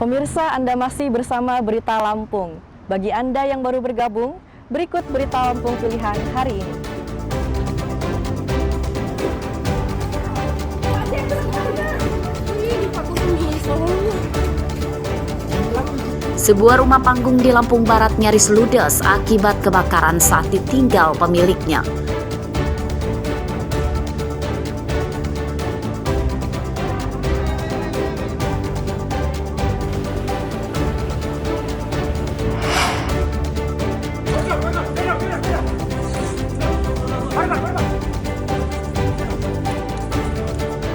Pemirsa, Anda masih bersama Berita Lampung. Bagi Anda yang baru bergabung, berikut Berita Lampung pilihan hari ini. Sebuah rumah panggung di Lampung Barat nyaris ludes akibat kebakaran saat ditinggal pemiliknya.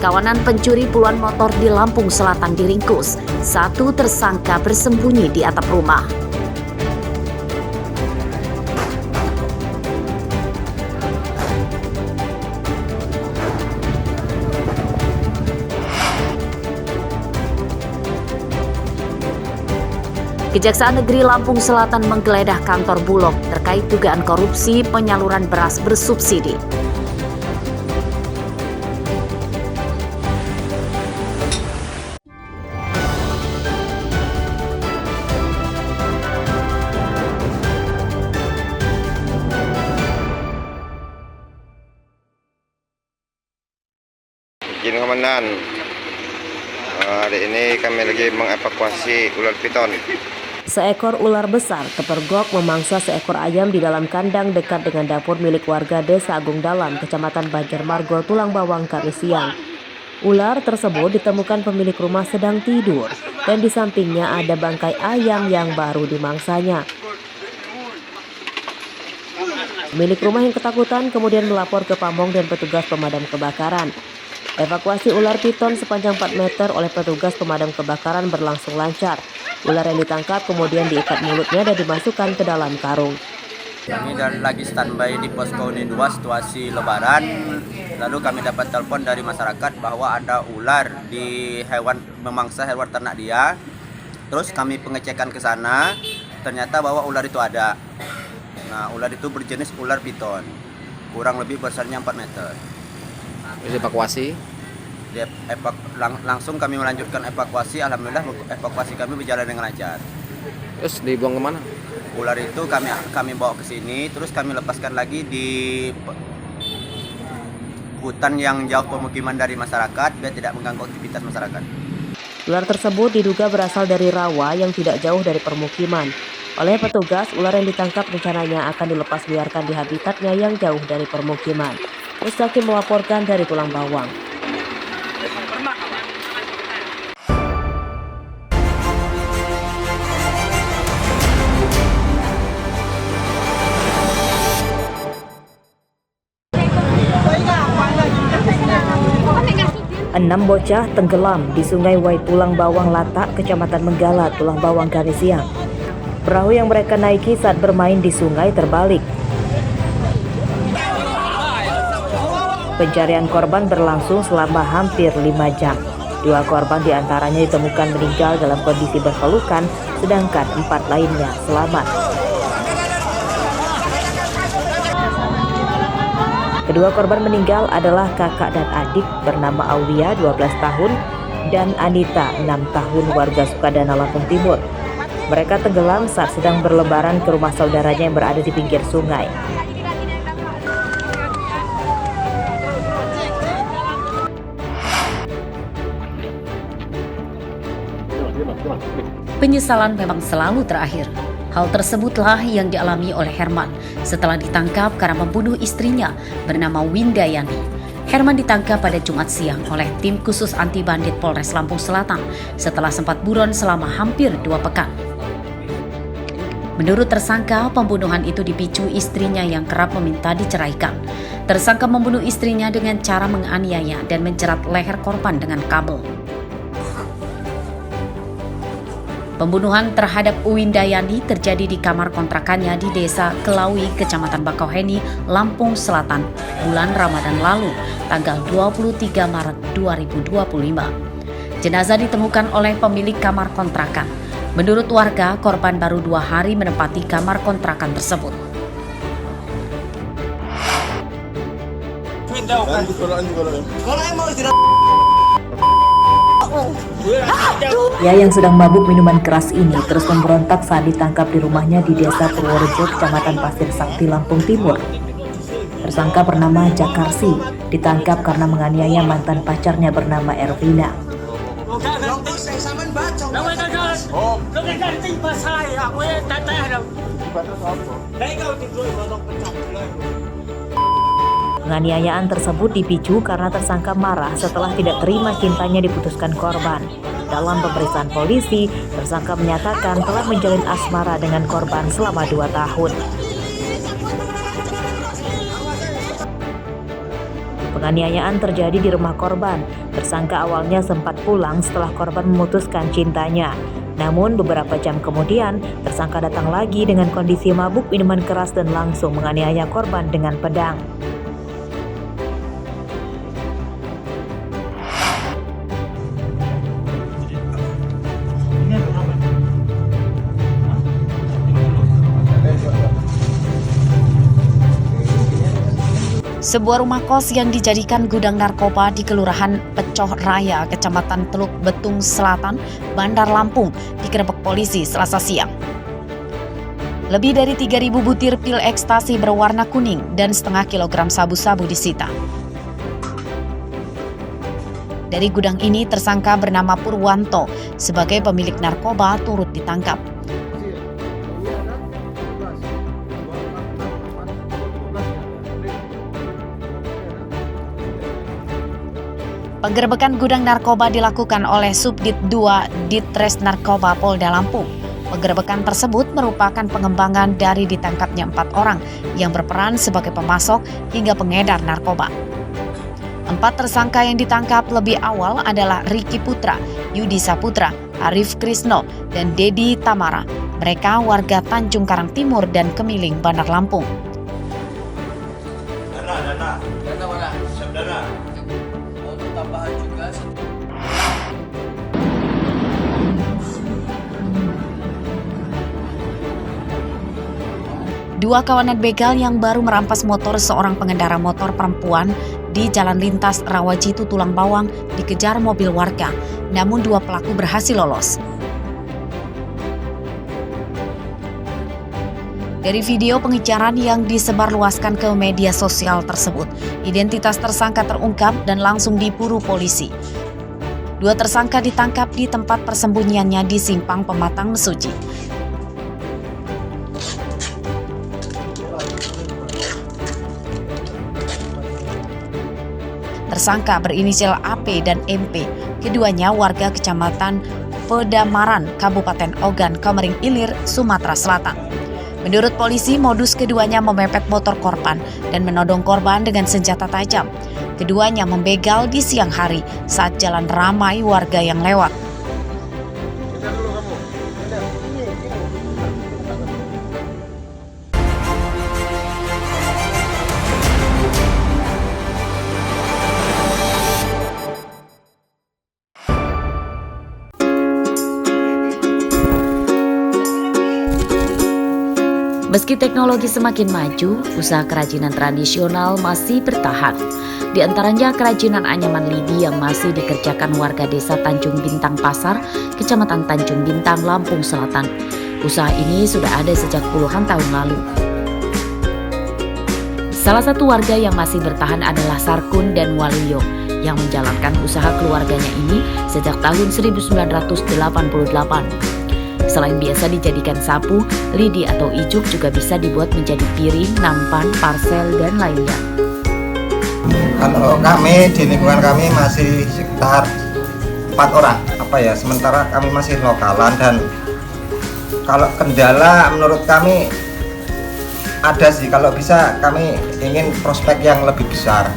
Kawanan pencuri puluhan motor di Lampung Selatan diringkus. Satu tersangka bersembunyi di atap rumah. Kejaksaan Negeri Lampung Selatan menggeledah kantor Bulog terkait dugaan korupsi penyaluran beras bersubsidi. Izin Komandan, hari ini kami lagi mengevakuasi ular piton. Seekor ular besar kepergok memangsa seekor ayam di dalam kandang dekat dengan dapur milik warga Desa Agung Dalam, Kecamatan Banjarmargo, Tulang Bawang, Kamis siang. Ular tersebut ditemukan pemilik rumah sedang tidur dan di sampingnya ada bangkai ayam yang baru dimangsanya. Pemilik rumah yang ketakutan kemudian melapor ke pamong dan petugas pemadam kebakaran. Evakuasi ular piton sepanjang 4 meter oleh petugas pemadam kebakaran berlangsung lancar. Ular yang ditangkap kemudian diikat mulutnya dan dimasukkan ke dalam karung. Kami lagi standby di posko Unit 2 situasi lebaran. Lalu kami dapat telepon dari masyarakat bahwa ada ular di memangsa hewan ternak dia. Terus kami pengecekan ke sana, ternyata bahwa ular itu ada. Nah, ular itu berjenis ular piton. Kurang lebih besarnya 4 meter. Evakuasi? Langsung kami melanjutkan evakuasi. Alhamdulillah evakuasi kami berjalan dengan lancar. Terus dibuang kemana? Ular itu kami bawa ke sini, terus kami lepaskan lagi di hutan yang jauh pemukiman dari masyarakat biar tidak mengganggu aktivitas masyarakat. Ular tersebut diduga berasal dari rawa yang tidak jauh dari permukiman. Oleh petugas, ular yang ditangkap rencananya akan dilepas liarkan di habitatnya yang jauh dari permukiman. Mustaqim melaporkan dari Tulang Bawang. Enam bocah tenggelam di Sungai Wai Tulang Bawang Latak, Kecamatan Menggala, Tulang Bawang, Kamis siang. Perahu yang mereka naiki saat bermain di sungai terbalik. Pencarian korban berlangsung selama hampir 5 jam. 2 korban diantaranya ditemukan meninggal dalam kondisi berpelukan, sedangkan 4 lainnya selamat. Kedua korban meninggal adalah kakak dan adik bernama Aulia 12 tahun dan Anita 6 tahun warga Sukadana, Lampung Timur. Mereka tenggelam saat sedang berlebaran ke rumah saudaranya yang berada di pinggir sungai. Penyesalan memang selalu terakhir. Hal tersebutlah yang dialami oleh Herman setelah ditangkap karena membunuh istrinya bernama Windayani. Herman ditangkap pada Jumat siang oleh tim khusus anti bandit Polres Lampung Selatan setelah sempat buron selama hampir 2 pekan. Menurut tersangka, pembunuhan itu dipicu istrinya yang kerap meminta diceraikan. Tersangka membunuh istrinya dengan cara menganiaya dan menjerat leher korban dengan kabel. Pembunuhan terhadap Windayani terjadi di kamar kontrakannya di Desa Kelawi, Kecamatan Bakauheni, Lampung Selatan, bulan Ramadan lalu, tanggal 23 Maret 2025. Jenazah ditemukan oleh pemilik kamar kontrakan. Menurut warga, korban baru 2 hari menempati kamar kontrakan tersebut. Pria yang sedang mabuk minuman keras ini terus memberontak saat ditangkap di rumahnya di Desa Purworejo, Kecamatan Pasir Sakti, Lampung Timur. Tersangka bernama Jakarsi ditangkap karena menganiaya mantan pacarnya bernama Ervina. Penganiayaan tersebut dipicu karena tersangka marah setelah tidak terima cintanya diputuskan korban. Dalam pemeriksaan polisi, tersangka menyatakan telah menjalin asmara dengan korban selama 2 tahun. Penganiayaan terjadi di rumah korban. Tersangka awalnya sempat pulang setelah korban memutuskan cintanya. Namun beberapa jam kemudian, tersangka datang lagi dengan kondisi mabuk minuman keras dan langsung menganiaya korban dengan pedang. Sebuah rumah kos yang dijadikan gudang narkoba di Kelurahan Pecoh Raya, Kecamatan Teluk Betung Selatan, Bandar Lampung, digerebek polisi Selasa siang. Lebih dari 3.000 butir pil ekstasi berwarna kuning dan setengah kilogram sabu-sabu disita. Dari gudang ini, tersangka bernama Purwanto sebagai pemilik narkoba turut ditangkap. Penggerebekan gudang narkoba dilakukan oleh Subdit 2 Ditres Narkoba Polda Lampung. Penggerebekan tersebut merupakan pengembangan dari ditangkapnya 4 orang yang berperan sebagai pemasok hingga pengedar narkoba. 4 tersangka yang ditangkap lebih awal adalah Riki Putra, Yudi Saputra, Arif Krisno, dan Dedi Tamara. Mereka warga Tanjung Karang Timur dan Kemiling, Bandar Lampung. Dana mana? Siap dana. Untuk tambahan juga. Dua kawanan begal yang baru merampas motor seorang pengendara motor perempuan di Jalan Lintas Rawajitu Tulang Bawang dikejar mobil warga, namun 2 pelaku berhasil lolos. Dari video pengejaran yang disebarluaskan ke media sosial tersebut, identitas tersangka terungkap dan langsung diburu polisi. 2 tersangka ditangkap di tempat persembunyiannya di Simpang Pematang Mesuji. Tersangka berinisial AP dan MP, keduanya warga Kecamatan Pedamaran, Kabupaten Ogan, Komering Ilir, Sumatera Selatan. Menurut polisi, modus keduanya memepet motor korban dan menodong korban dengan senjata tajam. Keduanya membegal di siang hari saat jalan ramai warga yang lewat. Meski teknologi semakin maju, usaha kerajinan tradisional masih bertahan. Di antaranya kerajinan anyaman lidi yang masih dikerjakan warga desa Tanjung Bintang Pasar, Kecamatan Tanjung Bintang, Lampung Selatan. Usaha ini sudah ada sejak puluhan tahun lalu. Salah satu warga yang masih bertahan adalah Sarkun dan Waluyo, yang menjalankan usaha keluarganya ini sejak tahun 1988. Selain biasa dijadikan sapu, lidi atau ijuk juga bisa dibuat menjadi piring, nampan, parsel, dan lainnya. Kalau kami di lingkungan kami masih sekitar 4 orang, sementara kami masih lokalan, dan kalau kendala menurut kami ada sih, kalau bisa kami ingin prospek yang lebih besar.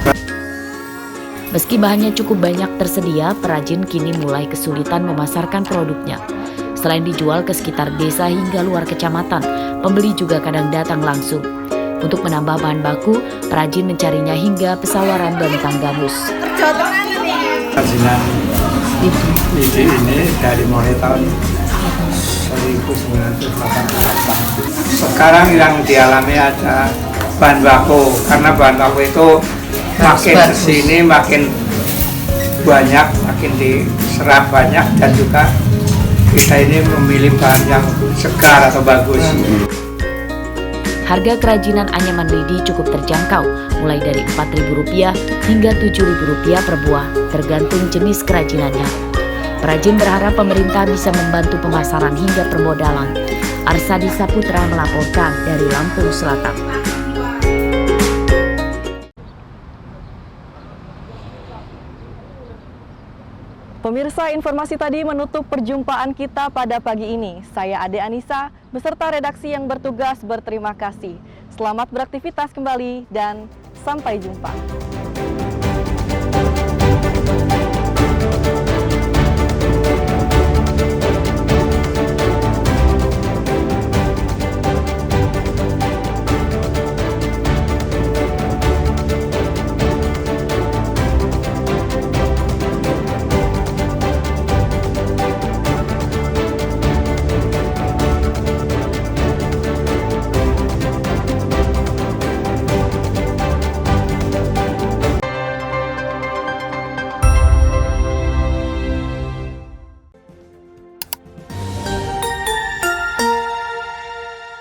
Meski bahannya cukup banyak tersedia, perajin kini mulai kesulitan memasarkan produknya. Selain dijual ke sekitar desa hingga luar kecamatan, pembeli juga kadang datang langsung. Untuk menambah bahan baku, perajin mencarinya hingga pesawaran dan tanggamus. Kerajinan lidi ini dari mulai tahun 1988. Sekarang yang dialami ada bahan baku, karena bahan baku itu makin kesini makin banyak, makin diserap banyak, dan juga kita ini memilih bahan yang segar atau bagus. Harga kerajinan anyaman lidi cukup terjangkau, mulai dari Rp4.000 hingga Rp7.000 per buah, tergantung jenis kerajinannya. Perajin berharap pemerintah bisa membantu pemasaran hingga permodalan. Arsadi Saputra melaporkan dari Lampung Selatan. Pemirsa, informasi tadi menutup perjumpaan kita pada pagi ini. Saya Ade Anissa, beserta redaksi yang bertugas berterima kasih. Selamat beraktivitas kembali dan sampai jumpa.